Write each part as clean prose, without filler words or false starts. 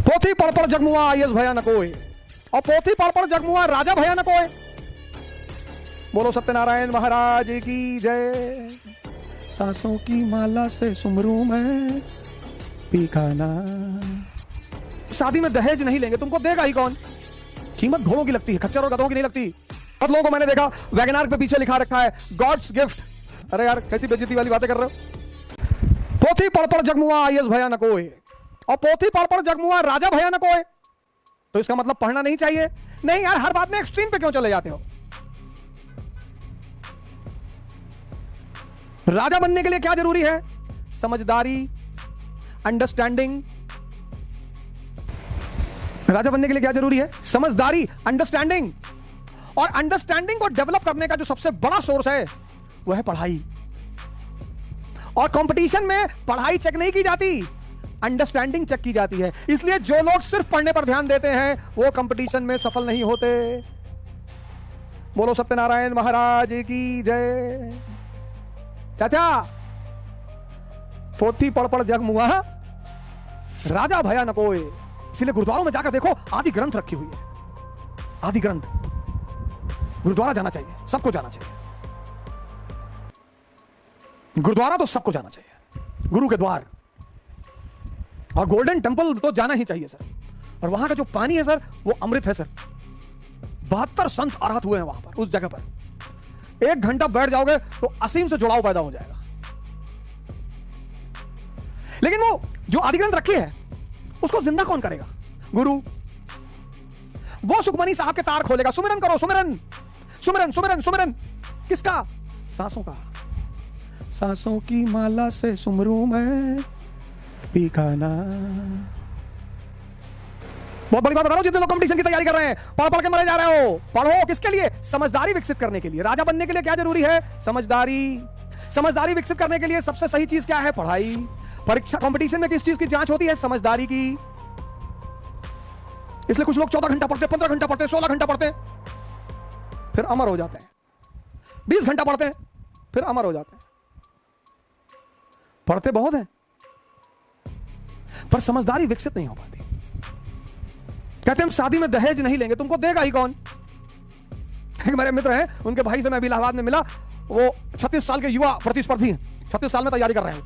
पोथी पढ़ पढ़ जगमुआ आईएएस भया न कोई, और पोथी पढ़ पढ़ जगमुआ राजा भया न कोई। बोलो सत्यनारायण महाराज की जय। सांसों की माला से सुमरू मैं पीखाना। शादी में दहेज नहीं लेंगे, तुमको देगा ही कौन? कीमत घोड़ों की लगती है, खच्चर और गधों की नहीं लगती। बहुत लोगों को मैंने देखा वैगनार पे पीछे लिखा रखा है गॉड्स गिफ्ट। अरे यार कैसी बेइज्जती वाली बातें कर रहे हो। पोथी पढ़ पढ़ जगमुआ आईएएस भया न कोई, और पोथी पढ़ पढ़ जगमुआ राजा भया न कोई। तो इसका मतलब पढ़ना नहीं चाहिए? नहीं यार, हर बात में एक्सट्रीम पे क्यों चले जाते हो? राजा बनने के लिए क्या जरूरी है? समझदारी, अंडरस्टैंडिंग। राजा बनने के लिए क्या जरूरी है? समझदारी, अंडरस्टैंडिंग। और अंडरस्टैंडिंग को डेवलप करने का जो सबसे बड़ा सोर्स है वो है पढ़ाई। और कंपटीशन में पढ़ाई चेक नहीं की जाती, अंडरस्टैंडिंग चेक की जाती है। इसलिए जो लोग सिर्फ पढ़ने पर ध्यान देते हैं वो कंपटीशन में सफल नहीं होते। बोलो सत्यनारायण महाराज की जय। चाचा, पोथी पढ़ पढ़ जग मुआ राजा भया न कोई। इसलिए गुरुद्वारों में जाकर देखो आदि ग्रंथ रखी हुई है। आदि ग्रंथ। गुरुद्वारा जाना चाहिए, सबको जाना चाहिए। गुरुद्वारा तो सबको जाना चाहिए, गुरु के द्वार। और गोल्डन टेंपल तो जाना ही चाहिए सर। और वहां का जो पानी है सर वो अमृत है सर। 72 संत अरहत हुए हैं वहां पर, उस जगह पर। 1 घंटा बैठ जाओगे तो असीम से जुड़ाव पैदा हो जाएगा। लेकिन वो जो आदि ग्रंथ रखी है उसको जिंदा कौन करेगा? गुरु। वो सुखमनी साहब के तार खोलेगा। सुमिरन करो, सुमिरन सुमिरन सुमिरन सुमिरन। किसका? सांसों का। सांसों की माला से सुमरू मैं पीखाना। बहुत बड़ी बात बता रहा हूं, जितने लोग कंपटीशन की तैयारी कर रहे हैं, पढ़ पढ़ के मरे जा रहे हो। पढ़ो किसके लिए? समझदारी विकसित करने के लिए। राजा बनने के लिए क्या जरूरी है? समझदारी। समझदारी विकसित करने के लिए सबसे सही चीज क्या है? पढ़ाई। परीक्षा कंपटीशन में किस चीज की जांच होती है? समझदारी की। इसलिए कुछ लोग 14 घंटा पढ़ते, 15 घंटा पढ़ते, 16 घंटा पढ़ते, फिर अमर हो जाते हैं। 20 घंटा पढ़ते हैं, फिर अमर हो जाते हैं। पढ़ते बहुत हैं पर समझदारी विकसित नहीं हो पाती। कहते हम शादी में दहेज नहीं लेंगे, तुमको देगा ही कौन? एक मेरे मित्र हैं, उनके भाई से मैं अभी इलाहाबाद में मिला। वो 36 साल के युवा प्रतिस्पर्धी हैं, 36 साल में तैयारी कर रहे हैं,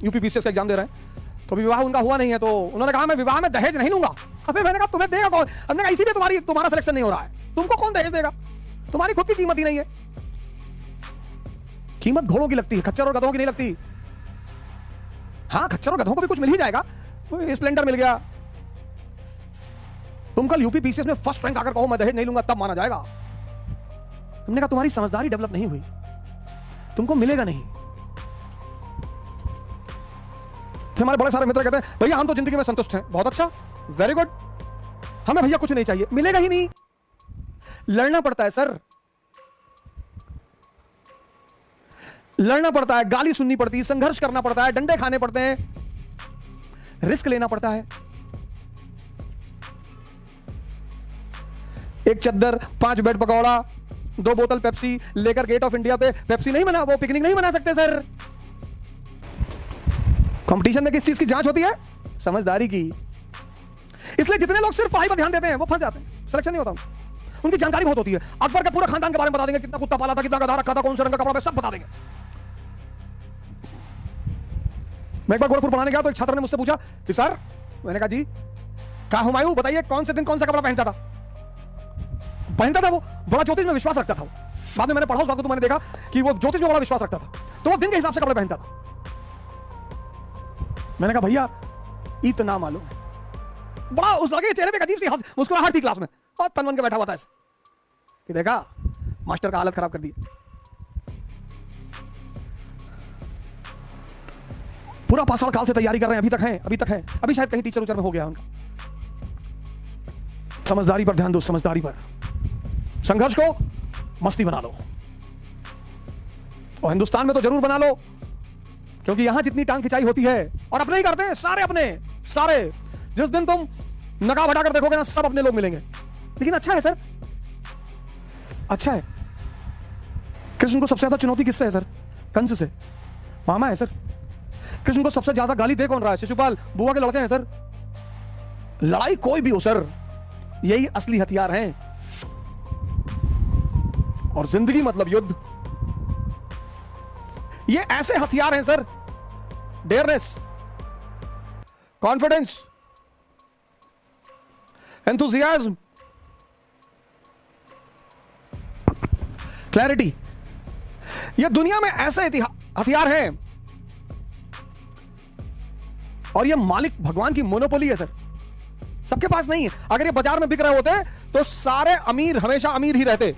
यूपीपीसीएस का एग्जाम दे रहे हैं। तो अभी विवाह उनका हुआ नहीं है, तो उन्होंने कहा मैं विवाह में दहेज नहीं लूंगा। अबे मैंने कहा तुम्हें देगा कौन? हमने कहा इसीलिए तुम्हारा सिलेक्शन नहीं हो रहा है। तुमको कौन दहेज देगा? तुम्हारी खुद की कीमत ही नहीं है। कीमत घोड़ों की लगती है, खच्चर और गधों की नहीं लगती। हाँ, खच्चर और गधों को भी कुछ मिल ही जाएगा। स्प्लेंडर मिल गया। तुम कल यूपीपीसीएस में फर्स्ट रैंक आकर कहो मैं दहेज नहीं लूंगा, तब माना जाएगा। हमने कहा तुम्हारी समझदारी डेवलप नहीं हुई, तुमको मिलेगा नहीं। हमारे बड़े सारे मित्र कहते हैं भैया हम तो जिंदगी में संतुष्ट हैं। बहुत अच्छा, वेरी गुड। हमें भैया कुछ नहीं चाहिए, मिलेगा ही नहीं। लड़ना पड़ता है सर, लड़ना पड़ता है, गाली सुननी पड़ती है, संघर्ष करना पड़ता है, डंडे खाने पड़ते हैं, रिस्क लेना पड़ता है। एक चद्दर, 5 बेड पकौड़ा, 2 बोतल पेप्सी लेकर गेट ऑफ इंडिया पे पेप्सी नहीं मना, वो पिकनिक नहीं मना सकते सर। कंपटीशन में किस चीज की जांच होती है? समझदारी की। इसलिए जितने लोग सिर्फ पढ़ाई पर ध्यान देते हैं वो फंस जाते हैं, सिलेक्शन नहीं होता। उनकी जानकारी बहुत होती है, अकबर के पूरे खानदान के बारे में बता देंगे, कितना कुत्ता पाला था, कितना गधा रखा था, कौन से रंग का कपड़ा, सब बता देंगे। मैं एक बार गोरखपुर पढ़ाने गया तो एक छात्र ने मुझसे पूछा कि सर, मैंने कहा जी, कहा हुमायूं बताइए कौन से दिन कौन सा कपड़ा पहनता था? पहनता था वो, बड़ा ज्योतिष में विश्वास रखता था वो। बाद में मैंने पढ़ा उस बात को, तो मैंने देखा कि वो ज्योतिष में बड़ा विश्वास रखता था, तो वो दिन के हिसाब से कपड़े पहनता था। मैंने कहा भैया इतना मालूम। बड़ा उस लड़के के चेहरे पे अजीब सी मुस्कुराहट थी क्लास में, और तन बन के बैठा हुआ था ऐसे कि देखा मास्टर का हालत खराब कर दी। पूरा 5 साल काल से तैयारी कर रहे हैं, अभी तक हैं, अभी शायद कहीं टीचर उचर में हो गया उनका। समझदारी पर ध्यान दो, समझदारी पर। संघर्ष को मस्ती बना लो, और हिंदुस्तान में तो जरूर बना लो, क्योंकि यहां जितनी टांग खिंचाई होती है, और अपने ही करते हैं सारे, अपने सारे। जिस दिन तुम नकाब हटाकर देखोगे ना, सब अपने लोग मिलेंगे। लेकिन अच्छा है सर, अच्छा है। कृष्ण को सबसे ज्यादा चुनौती किससे है सर? कंस से। मामा है सर। कृष्ण को सबसे ज्यादा गाली दे कौन रहा है? शिशुपाल, बुआ के लड़के हैं सर। लड़ाई कोई भी हो सर, यही असली हथियार हैं। और जिंदगी मतलब युद्ध, ये ऐसे हथियार हैं sir. Dearness, confidence, enthusiasm, clarity, ये दुनिया में ऐसे हथियार हैं। और ये मालिक भगवान की मोनोपोली है सर, सबके पास नहीं है। अगर ये बाजार में बिक रहे होते तो सारे अमीर हमेशा अमीर ही रहते,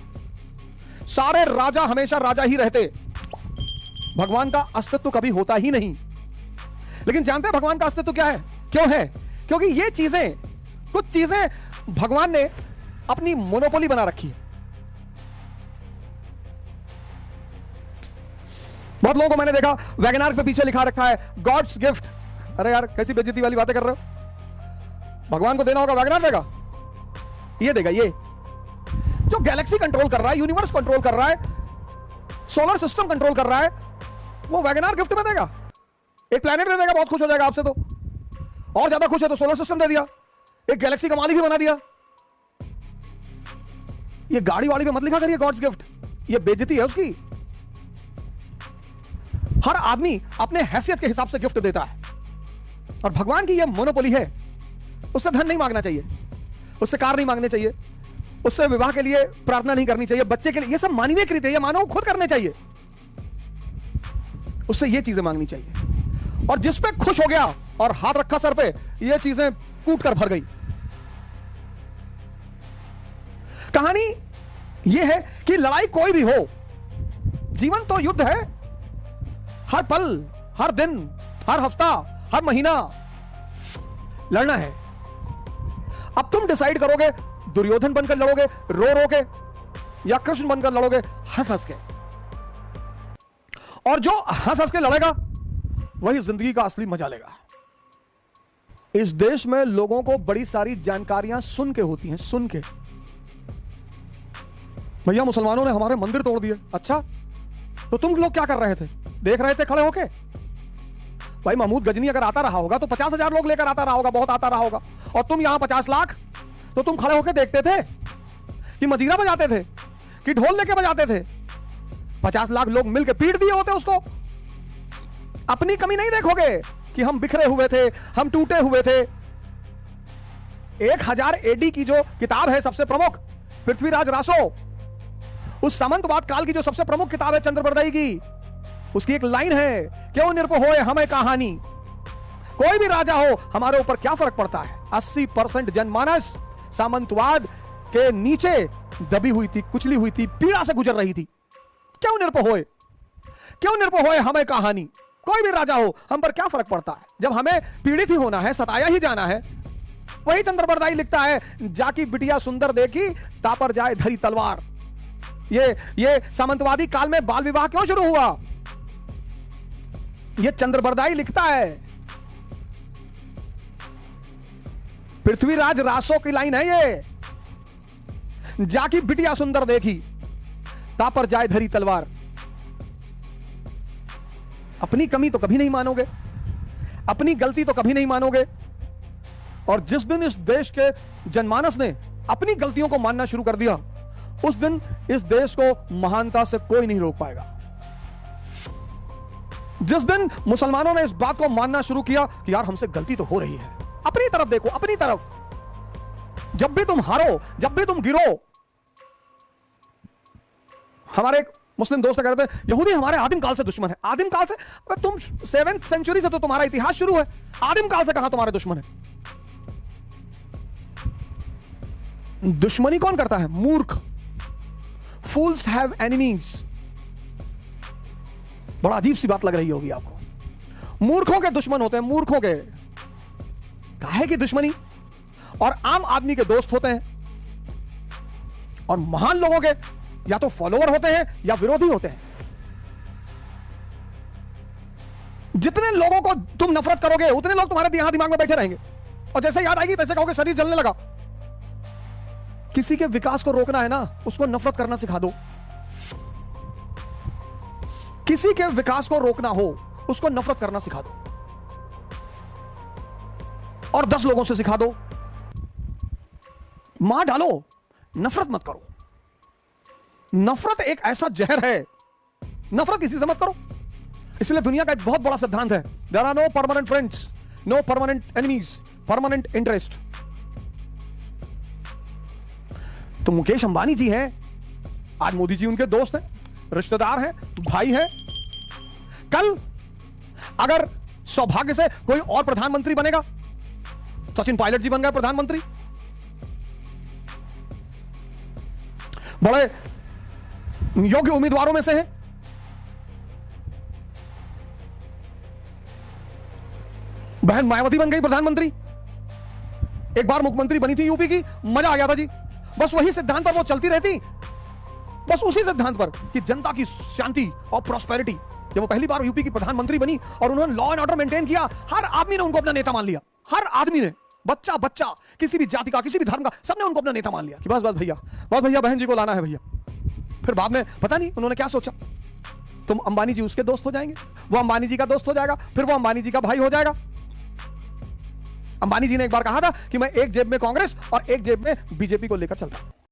सारे राजा हमेशा राजा ही रहते, भगवान का अस्तित्व कभी होता ही नहीं। लेकिन जानते हैं भगवान का अस्तित्व क्या है, क्यों है? क्योंकि ये चीजें, कुछ चीजें भगवान ने अपनी मोनोपोली बना रखी है। बहुत लोगों को मैंने देखा वैगनार पे पीछे लिखा रखा है गॉड्स गिफ्ट। अरे यार कैसी बेइज्जती वाली बातें कर रहे हो। भगवान को देना होगा, वैगनार देगा? ये देगा। ये जो गैलेक्सी कंट्रोल कर रहा है, यूनिवर्स कंट्रोल कर रहा है, सोलर सिस्टम कंट्रोल कर रहा है, वो वैगनार गिफ्ट में देगा। एक प्लेनेट दे देगा, बहुत खुश हो जाएगा आपसे। तो और ज्यादा खुश है तो सोलर सिस्टम दे दिया, एक गैलेक्सी का मालिक ही बना दिया। ये गाड़ी वाड़ी पे मत लिखा करिए गॉड्स गिफ्ट, ये बेइज्जती है उसकी। हर आदमी अपने हैसियत के हिसाब से गिफ्ट देता है, और भगवान की यह मोनोपोली है। उससे धन नहीं मांगना चाहिए, उससे कार नहीं मांगने चाहिए, उससे विवाह के लिए प्रार्थना नहीं करनी चाहिए, बच्चे के लिए, ये सब मानवीय कृत्य है, ये मानव खुद करने चाहिए। उससे ये चीजें मांगनी चाहिए। और जिस पे खुश हो गया और हाथ रखा सर पे, ये चीजें कूट कर भर गई। कहानी ये है कि लड़ाई कोई भी हो, जीवन तो युद्ध है। हर पल, हर दिन, हर हफ्ता, हर महीना लड़ना है। अब तुम डिसाइड करोगे दुर्योधन बनकर लड़ोगे रो रो के, या कृष्ण बनकर लड़ोगे हंस हंस के। और जो हंस हंस के लड़ेगा वही जिंदगी का असली मजा लेगा। इस देश में लोगों को बड़ी सारी जानकारियां सुन के होती हैं, सुन के। भैया मुसलमानों ने हमारे मंदिर तोड़ दिए। अच्छा, तो तुम लोग क्या कर रहे थे? देख रहे थे खड़े होके? भाई महमूद गजनी अगर आता रहा होगा तो 50,000 लोग लेकर आता रहा होगा, बहुत आता रहा होगा। और तुम यहां 50 लाख, तो तुम खड़े होकर देखते थे कि मजीरा बजाते थे, कि ढोल लेके बजाते थे? 50 लाख लोग मिलकर पीट दिए होते उसको। अपनी कमी नहीं देखोगे कि हम बिखरे हुए थे, हम टूटे हुए थे। 1000 एडी की जो किताब है सबसे प्रमुख, पृथ्वीराज रासो, उस सामंतवाद काल की जो सबसे प्रमुख किताब है चंद्रबरदाई की, उसकी एक लाइन है, क्यों निरप होए हमें कहानी। कोई भी राजा हो, हमारे ऊपर क्या फर्क पड़ता है? 80% जनमानस सामंतवाद के नीचे दबी हुई थी, कुचली हुई थी, पीड़ा से गुजर रही थी। क्यों निरप होए, क्यों निरप होए हमें कहानी। कोई भी राजा हो, हम पर क्या फर्क पड़ता है? जब हमें पीड़ित ही होना है, सताया ही जाना है। वही चंद्रबरदाई लिखता है, जाकी बिटिया सुंदर देखी, तापर जाए धरी तलवार। ये सामंतवादी काल में बाल विवाह क्यों शुरू हुआ? ये चंद्रबरदाई लिखता है। पृथ्वीराज रासो की लाइन है ये, जाकी बिटिया सुंदर देखी, तापर जाए धरी तलवार। अपनी कमी तो कभी नहीं मानोगे, अपनी गलती तो कभी नहीं मानोगे। और जिस दिन इस देश के जनमानस ने अपनी गलतियों को मानना शुरू कर दिया, उस दिन इस देश को महानता से कोई नहीं रोक पाएगा। जिस दिन मुसलमानों ने इस बात को मानना शुरू किया कि यार हमसे गलती तो हो रही है, अपनी तरफ देखो, अपनी तरफ। जब भी तुम हारो, जब भी तुम गिरो, हमारे एक मुस्लिम दोस्त कहते हैं यहूदी हमारे आदिम काल से दुश्मन है। आदिम काल से? अबे तुम 7th सेंचुरी से तो तुम्हारा इतिहास शुरू है, आदिम काल से कहां तुम्हारे दुश्मन है? दुश्मनी कौन करता है? मूर्ख। फूल्स हैव एनिमीज। बड़ा अजीब सी बात लग रही होगी आपको। मूर्खों के दुश्मन होते हैं, मूर्खों के। काहे की दुश्मनी? और आम आदमी के दोस्त होते हैं। और महान लोगों के या तो फॉलोअर होते हैं या विरोधी होते हैं। जितने लोगों को तुम नफरत करोगे, उतने लोग तुम्हारे यहां दिमाग में बैठे रहेंगे। और जैसे याद आएगी तैसे कहोगे शरीर जलने लगा। किसी के विकास को रोकना है ना, उसको नफरत करना सिखा दो। किसी के विकास को रोकना हो, उसको नफरत करना सिखा दो। और 10 लोगों से सिखा दो मार डालो, नफरत मत करो। नफरत एक ऐसा जहर है, नफरत किसी से मत करो। इसलिए दुनिया का एक बहुत बड़ा सिद्धांत है, there are no permanent friends, no permanent enemies, permanent interest. तो मुकेश अंबानी जी हैं, आज मोदी जी उनके दोस्त हैं, रिश्तेदार हैं, भाई हैं। कल अगर सौभाग्य से कोई और प्रधानमंत्री बनेगा, सचिन पायलट जी बन गए प्रधानमंत्री, बड़े योग्य उम्मीदवारों में से हैं। बहन मायावती बन गई प्रधानमंत्री, एक बार मुख्यमंत्री बनी थी यूपी की, मजा आ गया था जी। बस वही सिद्धांत पर वो चलती रहती, बस उसी सिद्धांत पर कि जनता की शांति और प्रॉस्पेरिटी। जब वो पहली बार यूपी की प्रधानमंत्री बनी और उन्होंने लॉ एंड ऑर्डर मेंटेन किया, हर आदमी ने उनको अपना नेता मान लिया, हर आदमी ने, बच्चा बच्चा, किसी भी जाति का, किसी भी धर्म का, सबने उनको अपना नेता मान लिया कि बस बस भैया, बस भैया बहन जी को लाना है भैया। फिर बाद में पता नहीं उन्होंने क्या सोचा, तुम अंबानी जी उसके दोस्त हो जाएंगे, वो अंबानी जी का दोस्त हो जाएगा, फिर वो अंबानी जी का भाई हो जाएगा। अंबानी जी ने एक बार कहा था कि मैं एक जेब में कांग्रेस और एक जेब में बीजेपी को लेकर चलता हूं।